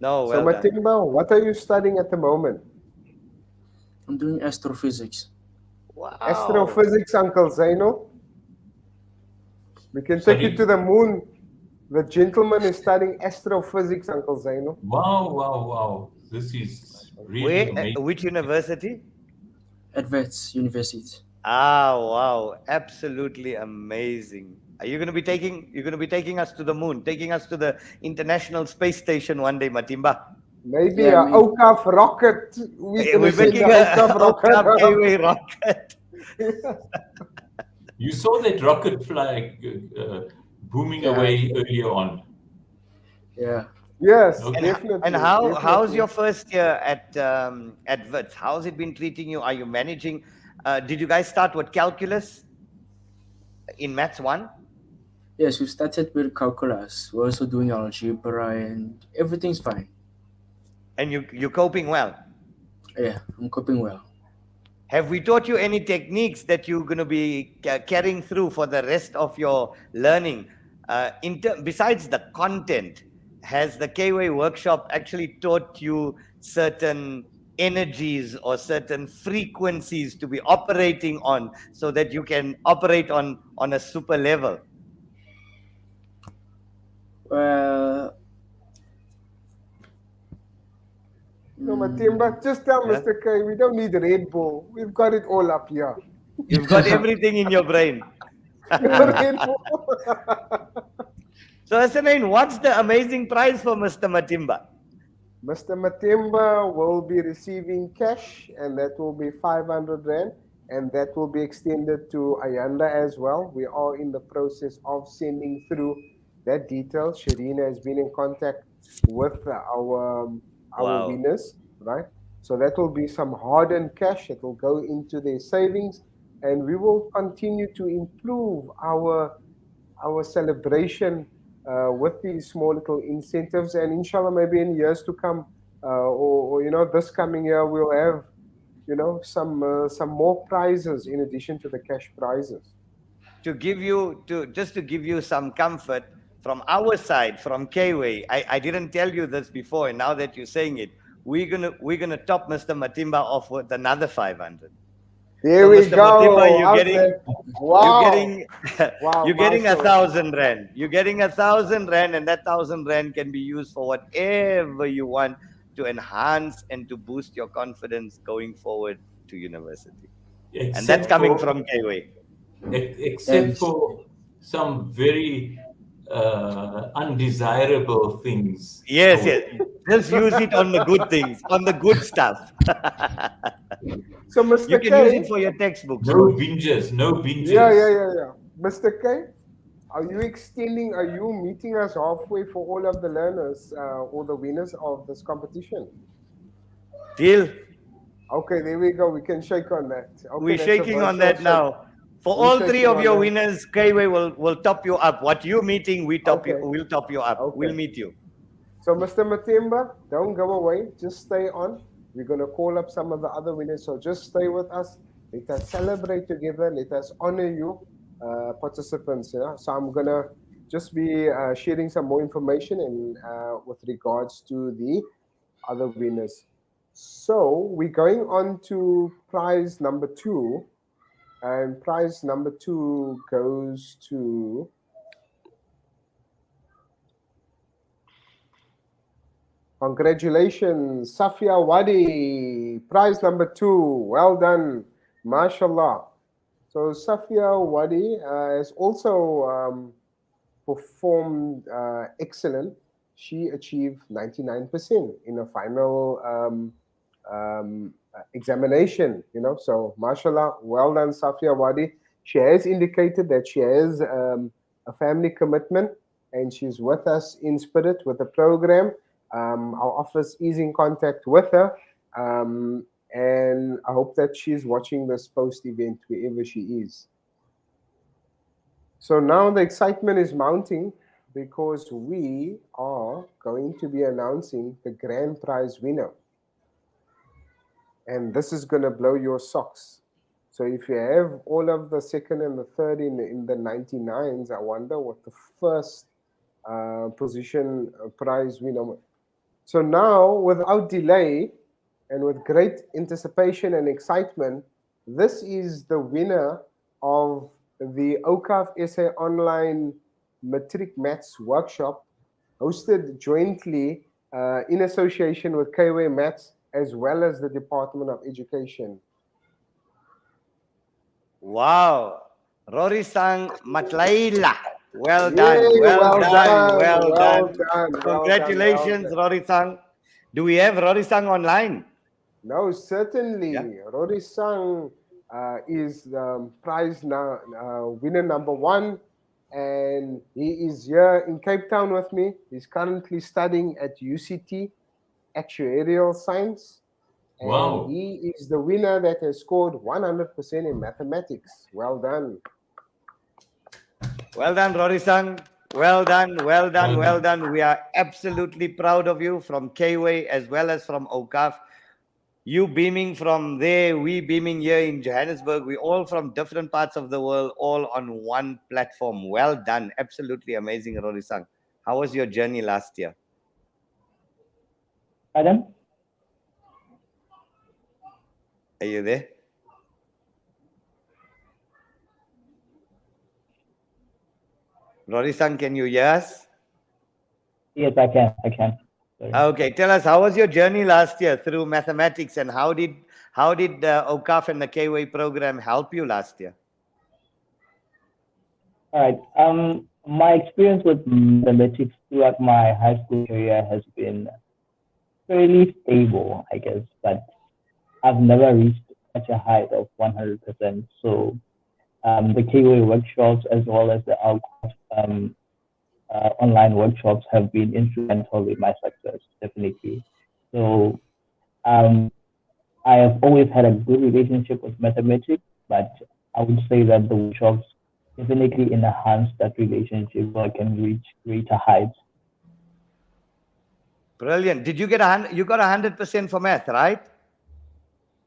No, well so Matimba, what are you studying at the moment? I'm doing astrophysics. Wow. Astrophysics, Uncle Zaino. We can take you to the moon. The gentleman is studying astrophysics, Uncle Zaino. Wow. This is really amazing. Which university? At Wits University. Wow. Absolutely amazing. Are you going to be taking us to the moon, taking us to the International Space Station one day, Matimba? Maybe an OKAF rocket. We're making a OKAF Kway rocket. You saw that rocket fly booming away earlier on. Yeah. Yes, and, definitely. And how's your first year at Wits? How's it been treating you? Are you managing? Did you guys start with calculus in Maths 1? Yes, we started with calculus. We're also doing algebra and everything's fine. And you're coping well? Yeah, I'm coping well. Have we taught you any techniques that you're going to be carrying through for the rest of your learning? Besides the content, has the Kway workshop actually taught you certain energies or certain frequencies to be operating on so that you can operate on a super level? Well, No, Matimba, just tell Mr. K, we don't need Red Bull. We've got it all up here. You've got everything in your brain. Red Bull. So, Hasanain, what's the amazing prize for Mr. Matimba? Mr. Matimba will be receiving cash, and that will be 500 Rand, and that will be extended to Ayanda as well. We are in the process of sending through that detail. Sharina has been in contact with our winners, right? So that will be some hardened cash. It will go into their savings, and we will continue to improve our celebration with these small little incentives. And inshallah, maybe in years to come, or this coming year, we'll have some more prizes in addition to the cash prizes. To give you some comfort from our side, from Kway, I didn't tell you this before, and now that you're saying it, we're gonna top Mr. Matimba off with another 500. There so we Mr. go. Matimba, you're getting 1,000 Rand. You're getting 1,000 Rand, and that 1,000 Rand can be used for whatever you want to enhance and to boost your confidence going forward to university. And that's coming from Kway. Except for some very undesirable things. Yes. Just use it on the good things, on the good stuff. So, Mr. You can K, use it for your textbooks. No binges. Yeah. Mr. K, are you meeting us halfway for all of the learners or the winners of this competition? Deal. Okay, there we go. We can shake on that. Okay, We're shaking on that now. For all three of your winners, Kway will top you up. What you're meeting, we'll top you up. Okay. We'll meet you. So, Mr. Matimba, don't go away. Just stay on. We're going to call up some of the other winners. So just stay with us. Let us celebrate together. Let us honor you, participants. So I'm going to just be sharing some more information with regards to the other winners. So we're going on to prize number 2. And prize number 2 goes to congratulations, Safia Wadi. Prize number 2. Well done. MashaAllah. So Safia Wadi has also performed excellent. She achieved 99% in a final examination, So MashaAllah, well done, Safia Wadi. She has indicated that she has a family commitment and she's with us in spirit with the program. Our office is in contact with her, and I hope that she's watching this post-event wherever she is. So now the excitement is mounting because we are going to be announcing the grand prize winner. And this is going to blow your socks. So if you have all of the second and the third in the 99s, I wonder what the first position prize winner. So now, without delay and with great anticipation and excitement, this is the winner of the OKAF SA Online Matric Maths Workshop, hosted jointly in association with Kway Maths as well as the Department of Education. Wow. Rory Sang Matlaila. Well done. Congratulations, Rory Sang. Do we have Rory Sang online? No, certainly. Yeah. Rory Sang is prize winner number 1, and he is here in Cape Town with me. He's currently studying at UCT Actuarial Science. And wow. He is the winner that has scored 100% in mathematics. Well done. Well done, Rory Sang. Well done. We are absolutely proud of you from Kway as well as from OKAF. You beaming from there, we beaming here in Johannesburg. We all from different parts of the world, all on one platform. Well done. Absolutely amazing, Rory-san. How was your journey last year? Adam? Are you there? Rory-san, can you hear us? Yes, I can. Sorry. Okay, tell us, how was your journey last year through mathematics, and how did the OKAF and the Kway program help you last year? All right. My experience with mathematics throughout my high school career has been fairly stable, I guess, but I've never reached such a height of 100%. So the Kway workshops as well as the Awqaf online workshops have been instrumental in my success, definitely. So I have always had a good relationship with mathematics, but I would say that the workshops definitely enhance that relationship so I can reach greater heights. Brilliant. Did you get you got 100% for math, right?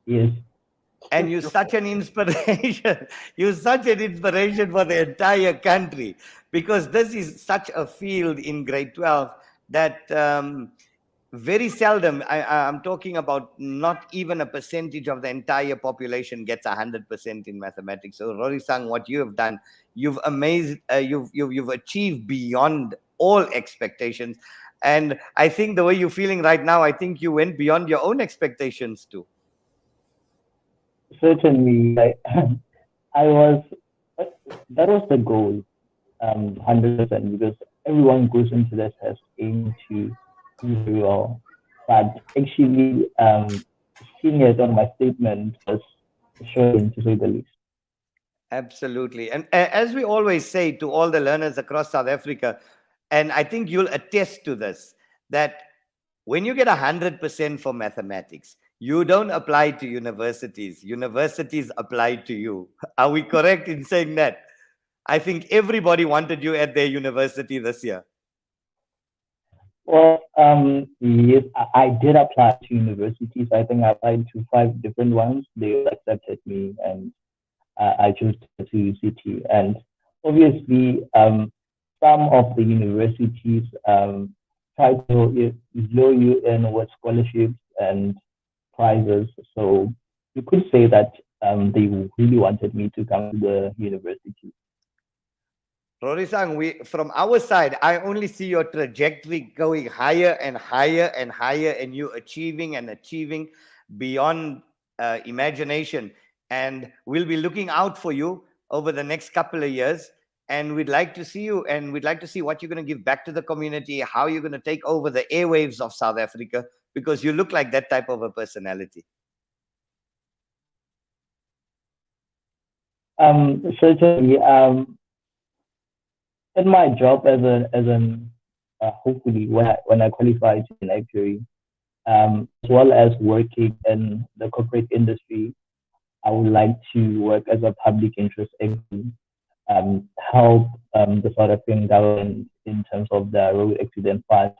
Yes. And you're such an inspiration. You're such an inspiration for the entire country, because this is such a field in grade 12 that very seldom, I'm talking about not even a percentage of the entire population gets 100% in mathematics. So Rory-san, what you have done, you've amazed, you've achieved beyond all expectations. And I think the way you're feeling right now, I think you went beyond your own expectations too. Certainly, that was the goal, 100%, because everyone goes into this test aiming to do very well. But actually, seeing it on my statement was shocking, to say the least. Absolutely. And as we always say to all the learners across South Africa, and I think you'll attest to this, that when you get 100% for mathematics, you don't apply to universities. Universities apply to you. Are we correct in saying that? I think everybody wanted you at their university this year. Well, yes, I did apply to universities. I think I applied to 5 different ones. They all accepted me, and I chose to UCT. And obviously, some of the universities try to lure you in with scholarships and prizes. So you could say that they really wanted me to come to the university. Rory-san, from our side, I only see your trajectory going higher and higher and higher, and you achieving and achieving beyond imagination. And we'll be looking out for you over the next couple of years. And we'd like to see you, and we'd like to see what you're going to give back to the community, how you're going to take over the airwaves of South Africa, because you look like that type of a personality. Certainly. In my job as an hopefully when I qualify to an actuary, as well as working in the corporate industry, I would like to work as a public interest actuary, help the South African government in terms of the road accident fund,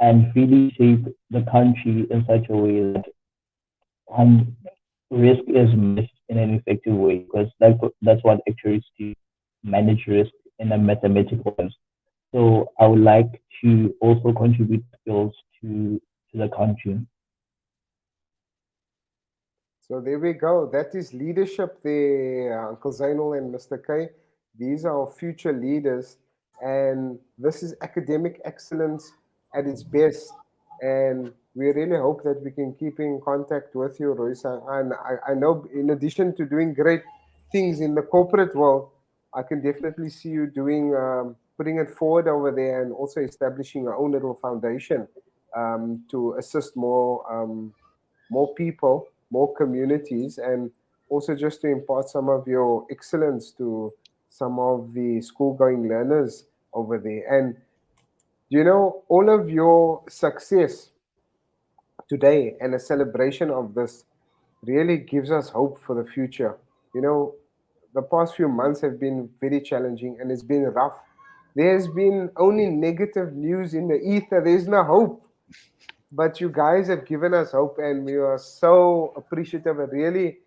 and really shape the country in such a way that risk is managed in an effective way, because that's what actuaries do, manage risk in a mathematical sense. So I would like to also contribute skills to the country. So there we go. That is leadership there, Uncle Zainul and Mr. K. These are our future leaders, and this is academic excellence at its best. And we really hope that we can keep in contact with you, Roy-san. And I know in addition to doing great things in the corporate world, I can definitely see you doing, putting it forward over there, and also establishing your own little foundation to assist more people, more communities, and also just to impart some of your excellence to some of the school-going learners over there. And you know, all of your success today and a celebration of this really gives us hope for the future. You know, the past few months have been very challenging, and it's been rough. There's been only negative news in the ether. There's no hope. but you guys have given us hope, and we are so appreciative. It really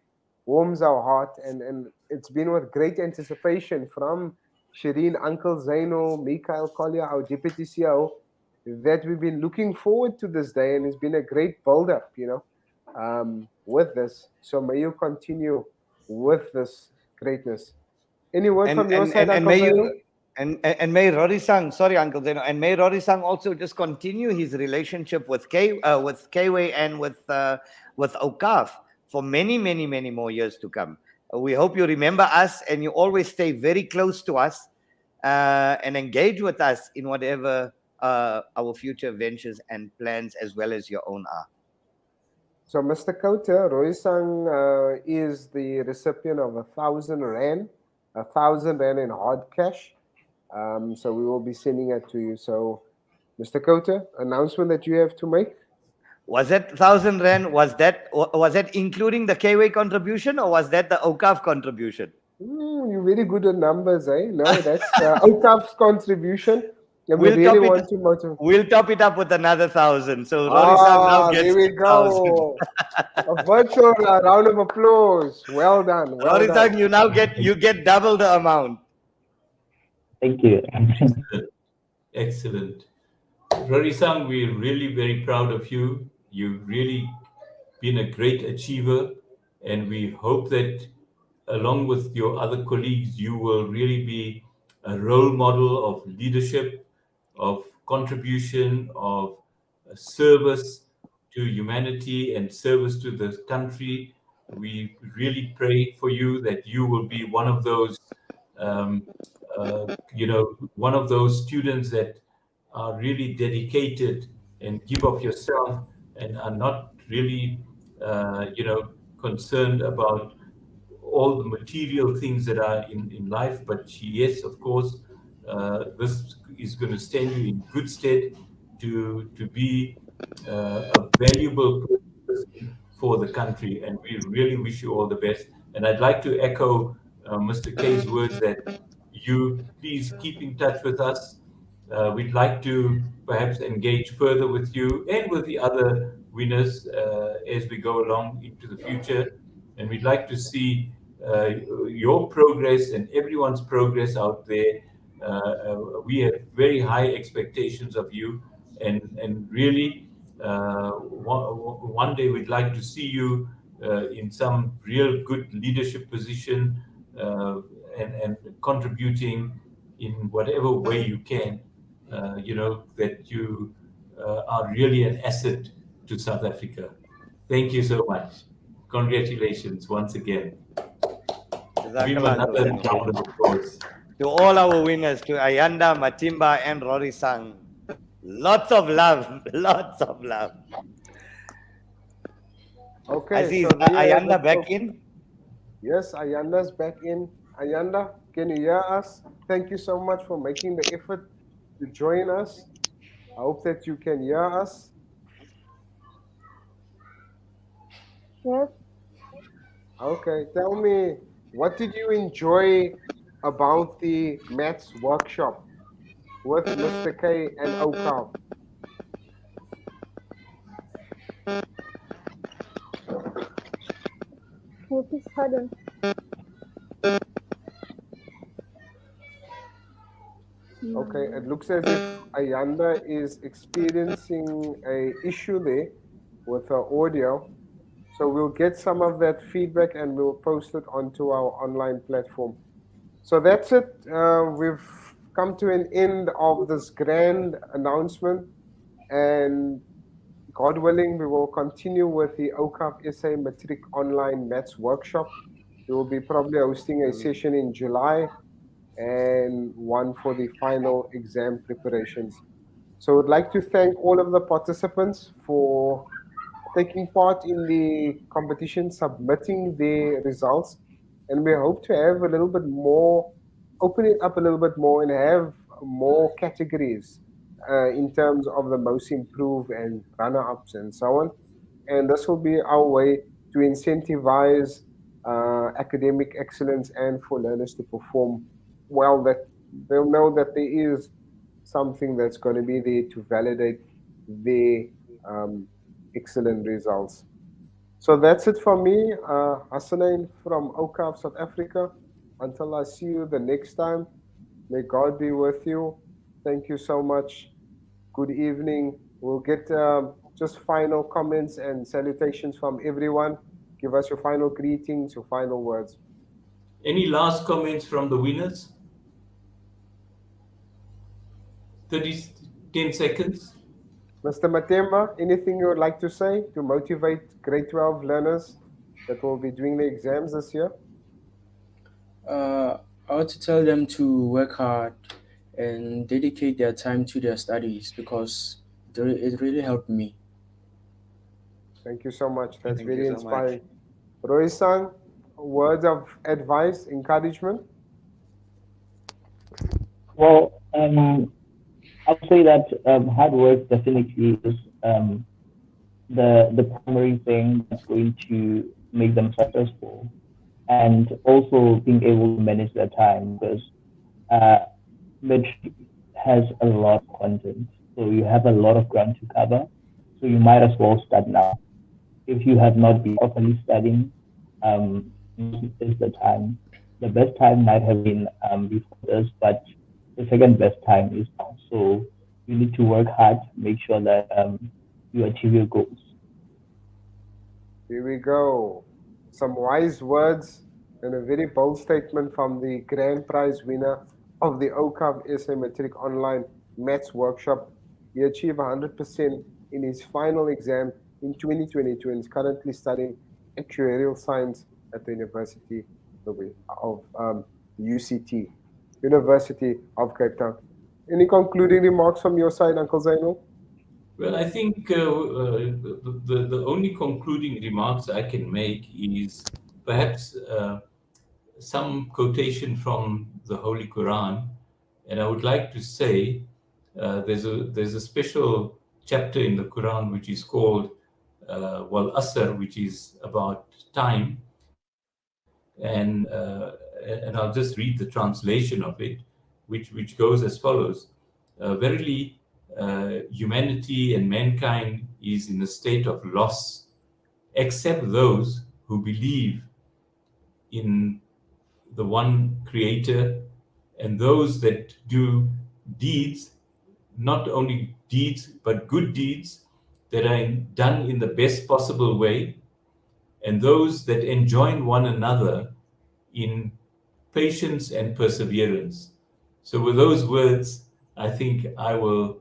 warms our heart, and it's been with great anticipation from Shireen, Uncle Zaino, Mikhail Collier, our deputy CEO, that we've been looking forward to this day, and it's been a great build-up, with this. So may you continue with this greatness. Any word from your side, and Uncle may Zaino? you and may Rory Sang, sorry Uncle Zeno, and may Rory Sang also just continue his relationship with Kway and with OKAF for many more years to come. We hope you remember us and you always stay very close to us and engage with us in whatever our future ventures and plans as well as your own are. So, Mr. Khota, Roysang is the recipient of 1,000 Rand, 1,000 Rand in hard cash. So we will be sending it to you. So, Mr. Khota, announcement that you have to make? Was that 1,000 Rand, was that including the Kway contribution or was that the OKAF contribution? You're very good at numbers, eh? No, that's OKAF's contribution. And We'll we really want to motivate. We'll top it up with another 1,000. So Rory Sang now gets there we go. A virtual round of applause. Well done. Well Rory done. Sang, you get double the amount. Thank you. Excellent. Rory Sang, we're really very proud of you. You've really been a great achiever, and we hope that along with your other colleagues, you will really be a role model of leadership, of contribution, of service to humanity and service to the country. We really pray for you that you will be one of those, one of those students that are really dedicated and give of yourself and are not really, concerned about all the material things that are in life. But yes, of course, this is going to stand you in good stead to be a valuable person for the country. And we really wish you all the best. And I'd like to echo Mr. K's words that you please keep in touch with us. We'd like to perhaps engage further with you and with the other winners as we go along into the future. And we'd like to see your progress and everyone's progress out there. We have very high expectations of you, and really one day we'd like to see you in some real good leadership position and contributing in whatever way you can. That you are really an asset to South Africa. Thank you so much. Congratulations once again. Give another round of applause. To all our winners, to Ayanda, Matimba, and Rory Sang. Lots of love. Lots of love. Okay. I see Ayanda back in. Yes, Ayanda's back in. Ayanda, can you hear us? Thank you so much for making the effort to join us. I hope that you can hear us. Yes. Okay, tell me, what did you enjoy about the maths workshop with Mr. K and OKAF? Please pardon. Okay, it looks as if Ayanda is experiencing an issue there with her audio. So we'll get some of that feedback and we'll post it onto our online platform. So that's it. We've come to an end of this grand announcement, and God willing, we will continue with the OKAF SA Matric Online Maths Workshop. We will be probably hosting a session in July and one for the final exam preparations. So I'd like to thank all of the participants for taking part in the competition, submitting their results, and we hope to have a little bit more, open it up a little bit more and have more categories in terms of the most improved and runner-ups and so on. And this will be our way to incentivize academic excellence and for learners to perform well, that they'll know that there is something that's going to be there to validate their excellent results. So that's it for me, Hasanain from OKAF South Africa. Until I see you the next time, may God be with you. Thank you so much. Good evening. We'll get just final comments and salutations from everyone. Give us your final greetings, your final words. Any last comments from the winners? 10 seconds. Mr. Matemba, anything you would like to say to motivate grade 12 learners that will be doing the exams this year? I want to tell them to work hard and dedicate their time to their studies because it really helped me. Thank you so much. That's Thank very you so much. inspiring. Roy-san, words of advice, encouragement? Well, I'll say that hard work definitely is the primary thing that's going to make them successful, and also being able to manage their time because Matric has a lot of content, so you have a lot of ground to cover. So you might as well start now. If you have not been properly studying, is the time. The best time might have been before this, but the second best time is now. So you need to work hard, make sure that you achieve your goals. Here we go. Some wise words and a very bold statement from the grand prize winner of the OKAF SA Matric Online Maths Workshop. He achieved 100% in his final exam in 2022 and is currently studying actuarial science at the University of UCT, University of Cape Town. Any concluding remarks from your side, Uncle Zainul? Well, I think the only concluding remarks I can make is perhaps some quotation from the Holy Quran, and I would like to say there's a special chapter in the Quran which is called Wal Asr, which is about time, and I'll just read the translation of it, which goes as follows: Verily, humanity and mankind is in a state of loss, except those who believe in the one creator, and those that do deeds, not only deeds, but good deeds that are done in the best possible way, and those that enjoin one another in patience and perseverance. So with those words, I think I will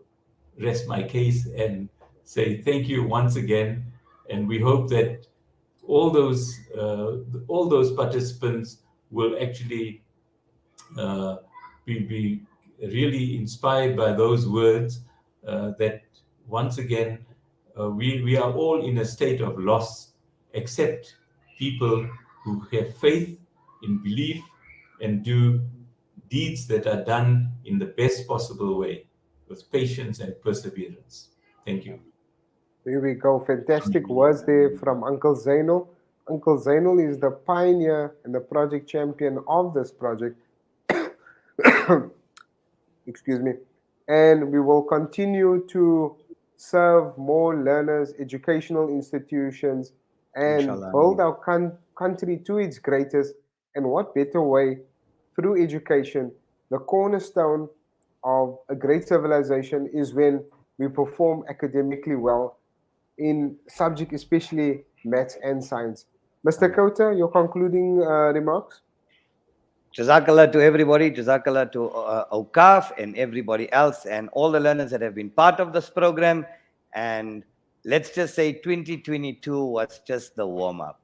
rest my case and say thank you once again, and we hope that all those participants will actually be really inspired by those words, that once again we are all in a state of loss, except people who have faith in belief and do deeds that are done in the best possible way with patience and perseverance. Thank you. Here we go. Fantastic words there from Uncle Zainul. Uncle Zainul is the pioneer and the project champion of this project. Excuse me. And we will continue to serve more learners, educational institutions, and Inshallah. build our country to its greatest. And what better way through education? The cornerstone of a great civilization is when we perform academically well in subject, especially maths and science. Mr. Khota, your concluding remarks? Jazakallah to everybody, Jazakallah to OKAF and everybody else and all the learners that have been part of this program. And let's just say 2022 was just the warm-up.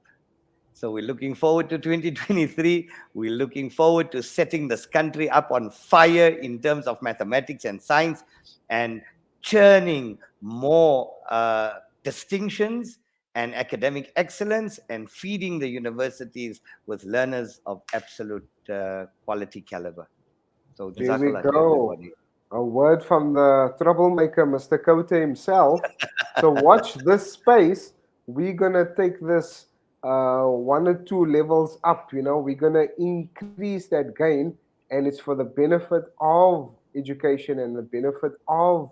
So we're looking forward to 2023. We're looking forward to setting this country up on fire in terms of mathematics and science and churning more distinctions and academic excellence and feeding the universities with learners of absolute quality caliber. So Here we Jazakallah to go. everybody. A word from the troublemaker, Mr. Khota himself. So watch this space. We're going to take this 1 or 2 levels up. We're going to increase that gain, and it's for the benefit of education and the benefit of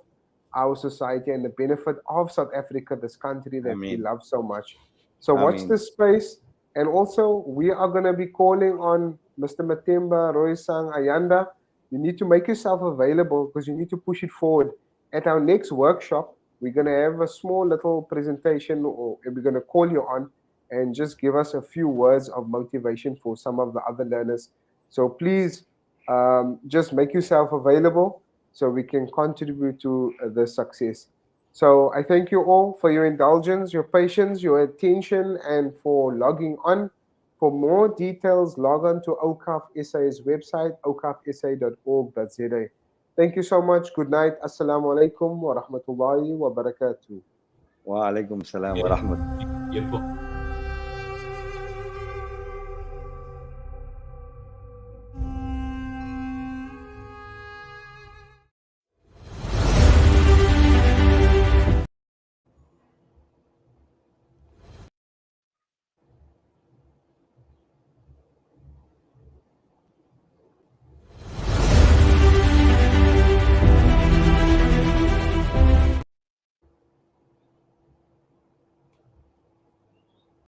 our society and the benefit of South Africa, this country that we Ameen. love so much. So watch Ameen. this space. And also, we are going to be calling on Mr. Matemba, Roy-sang, Ayanda. You need to make yourself available because you need to push it forward. At our next workshop, we're going to have a small little presentation, or we're going to call you on and just give us a few words of motivation for some of the other learners. So please just make yourself available so we can contribute to the success. So I thank you all for your indulgence, your patience, your attention, and for logging on. For more details, log on to OKAF SA's website, okafsa.org.za. Thank you so much. Good night. Assalamu alaikum wa rahmatullahi wa barakatuh. Wa alaikum salam wa rahmatullah. Beautiful.